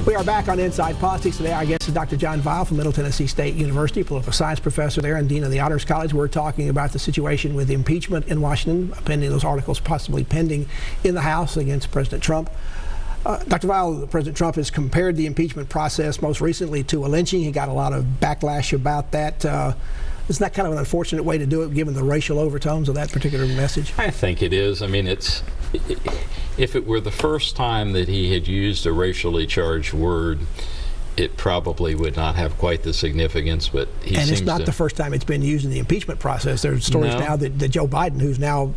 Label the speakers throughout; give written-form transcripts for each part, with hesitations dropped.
Speaker 1: We are back on Inside Politics today. Our guest is Dr. John Weil from Middle Tennessee State University, political science professor there and dean of the Honors College. We're talking about the situation with impeachment in Washington, pending those articles possibly pending in the House against President Trump. Dr. Weil, President Trump has compared the impeachment process most recently to a lynching. He got a lot of backlash about that. Isn't that kind of an unfortunate way to do it, given the racial overtones of that particular message?
Speaker 2: I think it is. I mean, if it were the first time that he had used a racially charged word, it probably would not have quite the significance. But
Speaker 1: and it's not the first time it's been used in the impeachment process. There's stories now that Joe Biden, who's now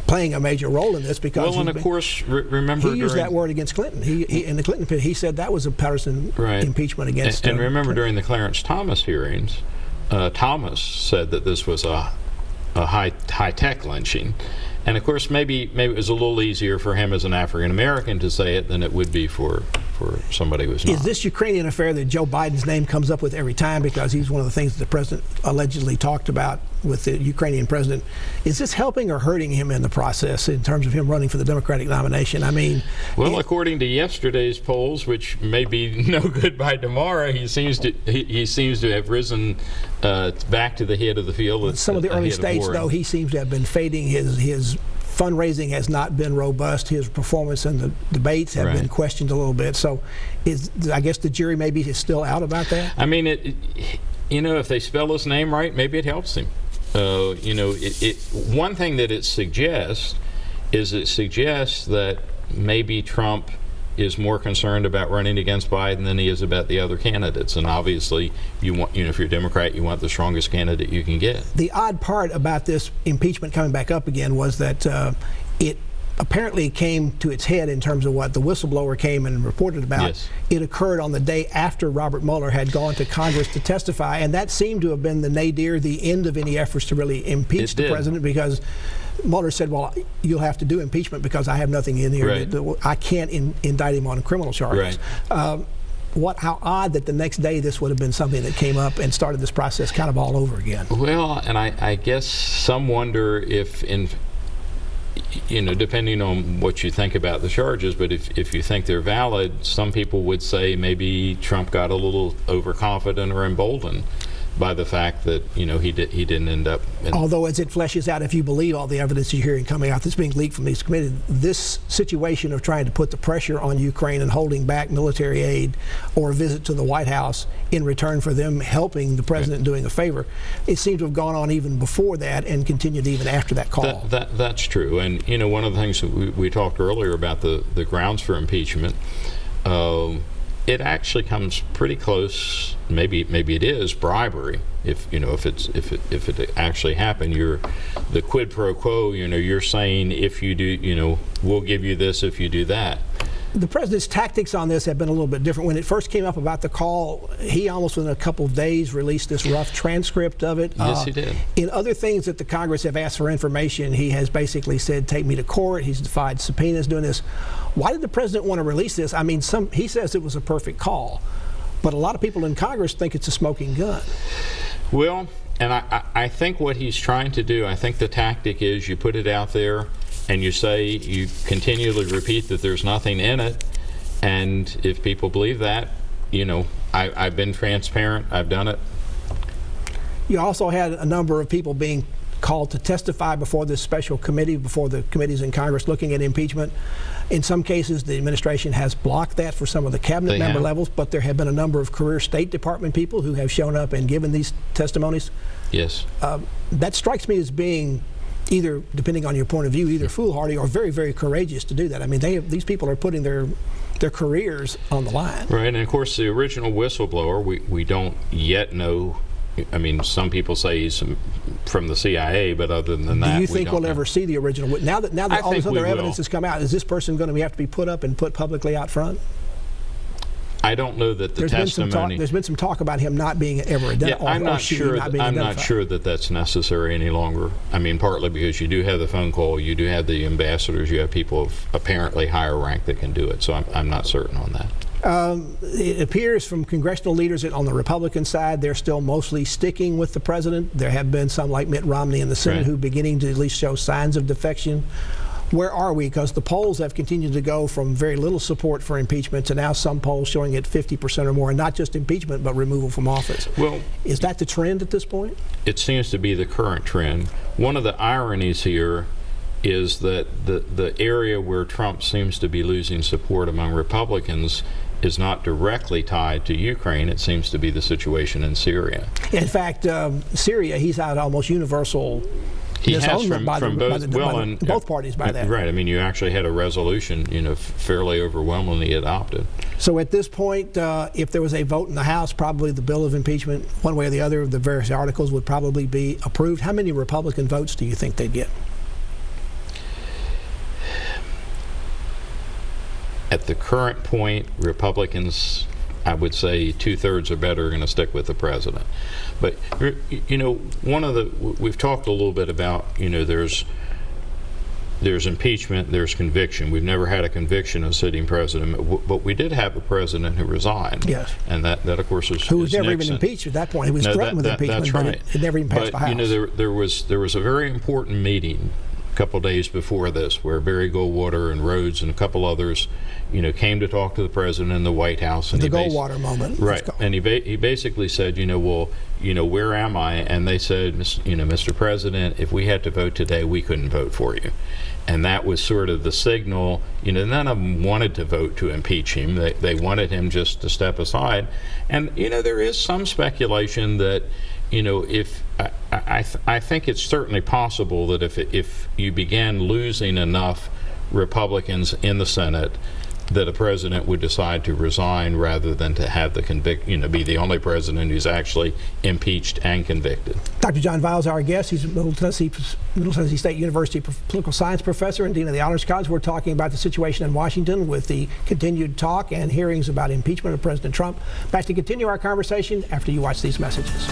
Speaker 1: playing a major role in this, because
Speaker 2: of course, remember
Speaker 1: he used that word against Clinton. He in the Clinton he said that was a partisan impeachment against.
Speaker 2: And remember, during the Clarence Thomas hearings, Thomas said that this was a high-tech lynching. And of course, maybe it was a little easier for him as an African American to say it than it would be for somebody who's not.
Speaker 1: Is this Ukrainian affair that Joe Biden's name comes up with every time, because he's one of the things that the president allegedly talked about with the Ukrainian president? Is this helping or hurting him in the process in terms of him running for the Democratic nomination? I mean,
Speaker 2: well, according to yesterday's polls, which may be no good by tomorrow, he seems to have risen back to the head of the field.
Speaker 1: In some of the early states, though, he seems to have been fading. His fundraising has not been robust. His performance in the debates have been questioned a little bit. So, I guess the jury maybe is still out about that.
Speaker 2: I mean, if they spell his name right, maybe it helps him. One thing that it suggests that maybe Trump is more concerned about running against Biden than he is about the other candidates. And obviously, if you're a Democrat, you want the strongest candidate you can get.
Speaker 1: The odd part about this impeachment coming back up again was that it apparently came to its head in terms of what the whistleblower came and reported about.
Speaker 2: Yes.
Speaker 1: It occurred on the day after Robert Mueller had gone to Congress to testify, and that seemed to have been the nadir, the end of any efforts to really impeach the president, because Mueller said, well, you'll have to do impeachment because I have nothing in here. I can't indict him on criminal charges. How odd that the next day this would have been something that came up and started this process kind of all over again.
Speaker 2: Well, and I guess some wonder if, depending on what you think about the charges, but if you think they're valid, some people would say maybe Trump got a little overconfident or emboldened by the fact that he didn't end up.
Speaker 1: Although, as it fleshes out, if you believe all the evidence you're hearing coming out that's being leaked from these committees, this situation of trying to put the pressure on Ukraine and holding back military aid or a visit to the White House in return for them helping the president doing a favor, it seems to have gone on even before that and continued even after that call.
Speaker 2: That's true. And one of the things that we talked earlier about the grounds for impeachment. It actually comes pretty close. Maybe it is bribery. If it actually happened, the quid pro quo. You're saying if you do, we'll give you this if you do that.
Speaker 1: The president's tactics on this have been a little bit different. When it first came up about the call, he almost within a couple of days released this rough transcript of it.
Speaker 2: Yes, he did.
Speaker 1: In other things that the Congress have asked for information, he has basically said, take me to court. He's defied subpoenas doing this. Why did the president want to release this? I mean, he says it was a perfect call, but a lot of people in Congress think it's a smoking gun.
Speaker 2: Well, and I think what he's trying to do, I think the tactic is you put it out there, and you continually repeat that there's nothing in it, and if people believe that, I've been transparent, I've done it.
Speaker 1: You also had a number of people being called to testify before this special committee, before the committees in Congress looking at impeachment. In some cases, the administration has blocked that for some of the cabinet member levels, but there have been a number of career State Department people who have shown up and given these testimonies.
Speaker 2: Yes.
Speaker 1: That strikes me as being either, depending on your point of view, either foolhardy or very, very courageous to do that. I mean, these people are putting their careers on the line.
Speaker 2: Right, and of course the original whistleblower, we don't yet know. I mean, some people say he's from the CIA, but other than that,
Speaker 1: do you think we'll ever see the original? Now that all this other evidence has come out, is this person going to have to be put up and put publicly out front?
Speaker 2: I don't know that the testimony.
Speaker 1: There's been some talk about him not being ever identified.
Speaker 2: I'm not sure that that's necessary any longer. I mean, partly because you do have the phone call, you do have the ambassadors, you have people of apparently higher rank that can do it. So I'm not certain on that.
Speaker 1: It appears from congressional leaders on the Republican side, they're still mostly sticking with the president. There have been some, like Mitt Romney in the Senate, who are beginning to at least show signs of defection. Where are we? Because the polls have continued to go from very little support for impeachment to now some polls showing it 50% or more, and not just impeachment, but removal from office.
Speaker 2: Well,
Speaker 1: is that the trend at this point?
Speaker 2: It seems to be the current trend. One of the ironies here is that the area where Trump seems to be losing support among Republicans is not directly tied to Ukraine. It seems to be the situation in Syria.
Speaker 1: In fact, Syria, he's had almost universal disownment by both parties by that.
Speaker 2: Right. I mean, you actually had a resolution, fairly overwhelmingly adopted.
Speaker 1: So at this point, if there was a vote in the House, probably the bill of impeachment, one way or the other, of the various articles would probably be approved. How many Republican votes do you think they'd get?
Speaker 2: At the current point, Republicans, I would say 2/3 or better, are going to stick with the president. But we've talked a little bit about, there's impeachment, there's conviction. We've never had a conviction of a sitting president, but we did have a president who resigned.
Speaker 1: Yes.
Speaker 2: And that of course was
Speaker 1: who was never
Speaker 2: Nixon.
Speaker 1: even impeached at that point. He was threatened with impeachment,
Speaker 2: that's right.
Speaker 1: But it never even passed the House.
Speaker 2: There was a very important meeting a couple days before this where Barry Goldwater and Rhodes and a couple others came to talk to the president in the White House. And
Speaker 1: the Goldwater moment.
Speaker 2: Right. And he basically said, where am I? And they said, Mr. President, if we had to vote today, we couldn't vote for you. And that was sort of the signal. None of them wanted to vote to impeach him. They wanted him just to step aside. And, there is some speculation that, if I think it's certainly possible that if you began losing enough Republicans in the Senate, that a president would decide to resign rather than to have the be the only president who's actually impeached and convicted.
Speaker 1: Dr. John Viles, our guest. He's a Middle Tennessee State University political science professor and dean of the Honors College. We're talking about the situation in Washington with the continued talk and hearings about impeachment of President Trump. Back to continue our conversation after you watch these messages.